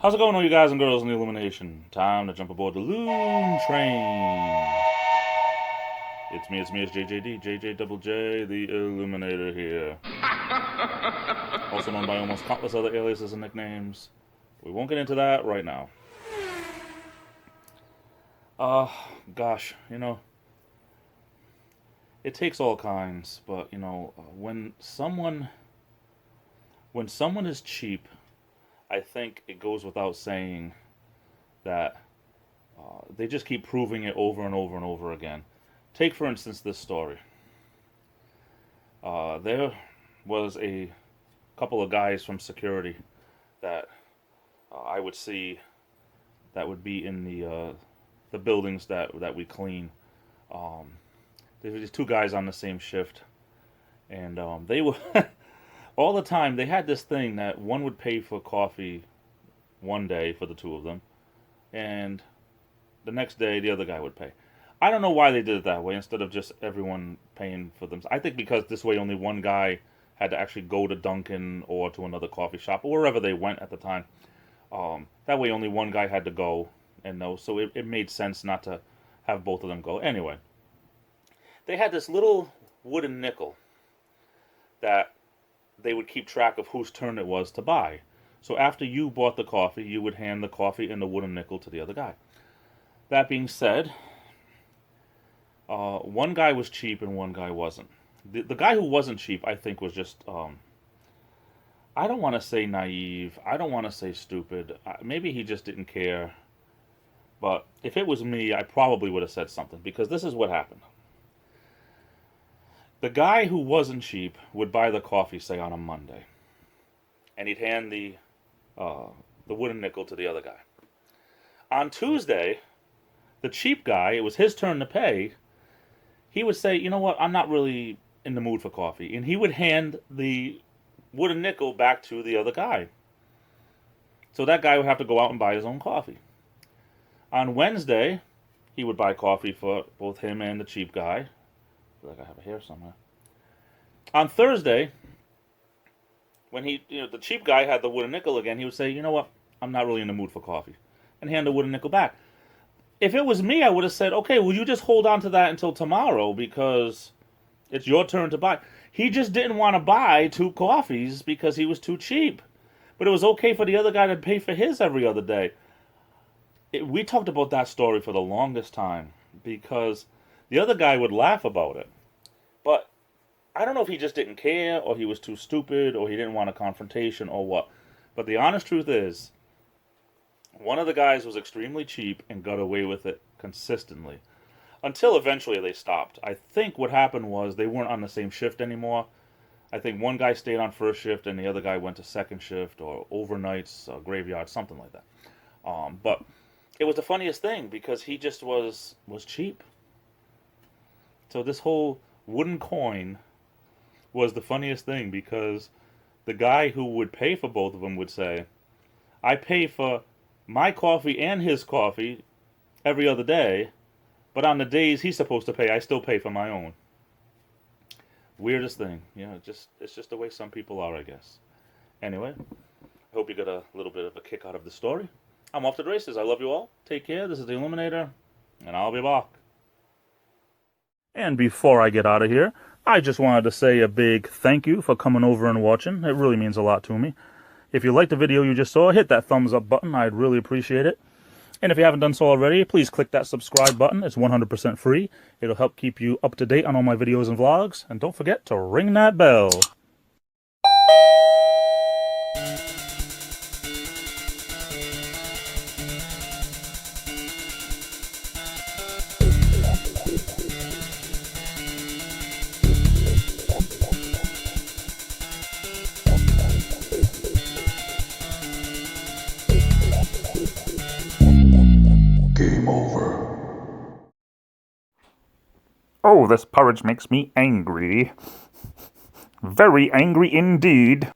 How's it going, all you guys and girls in the Illumination? Time to jump aboard the Loon Train. It's me, it's JJD, JJ the Illuminator here. Also known by almost countless other aliases and nicknames. We won't get into that right now. Gosh, it takes all kinds, but, when someone is cheap, I think it goes without saying that they just keep proving it over and over and over again. Take, for instance, this story. There was a couple of guys from security that I would see that would be in the buildings that we clean. There were these two guys on the same shift, and they were all the time. They had this thing that one would pay for coffee one day for the two of them, and the next day the other guy would pay. I don't know why they did it that way instead of just everyone paying for them. I think because this way only one guy had to actually go to Dunkin' or to another coffee shop or wherever they went at the time. That way only one guy had to go, and so it made sense not to have both of them go. Anyway, they had this little wooden nickel that they would keep track of whose turn it was to buy. So after you bought the coffee, you would hand the coffee and the wooden nickel to the other guy. That being said, one guy was cheap and one guy wasn't. The guy who wasn't cheap, I think, was just, I don't want to say naive. I don't want to say stupid. Maybe he just didn't care. But if it was me, I probably would have said something, because this is what happened. The guy who wasn't cheap would buy the coffee, say, on a Monday, and he'd hand the wooden nickel to the other guy. On Tuesday, the cheap guy, it was his turn to pay, he would say, you know what, I'm not really in the mood for coffee, and he would hand the wooden nickel back to the other guy. So that guy would have to go out and buy his own coffee. On Wednesday, he would buy coffee for both him and the cheap guy. I feel like I have a hair somewhere. On Thursday, when the cheap guy had the wooden nickel again, he would say, you know what, I'm not really in the mood for coffee, and hand the wooden nickel back. If it was me, I would have said, okay, well, you just hold on to that until tomorrow because it's your turn to buy. He just didn't want to buy two coffees because he was too cheap. But it was okay for the other guy to pay for his every other day. We talked about that story for the longest time because the other guy would laugh about it. But I don't know if he just didn't care or he was too stupid or he didn't want a confrontation or what. But the honest truth is, one of the guys was extremely cheap and got away with it consistently. Until eventually they stopped. I think what happened was they weren't on the same shift anymore. I think one guy stayed on first shift and the other guy went to second shift or overnights, graveyard, something like that. But it was the funniest thing because he just was cheap. So this whole wooden coin was the funniest thing because the guy who would pay for both of them would say, I pay for my coffee and his coffee every other day, but on the days he's supposed to pay, I still pay for my own. Weirdest thing. It's just the way some people are, I guess. Anyway, I hope you got a little bit of a kick out of the story. I'm off to the races. I love you all. Take care. This is the Illuminator, and I'll be back. And before I get out of here, I just wanted to say a big thank you for coming over and watching. It really means a lot to me. If you liked the video you just saw, hit that thumbs up button. I'd really appreciate it. And if you haven't done so already, please click that subscribe button. It's 100% free. It'll help keep you up to date on all my videos and vlogs. And don't forget to ring that bell. Game over. Oh, this porridge makes me angry. Very angry indeed.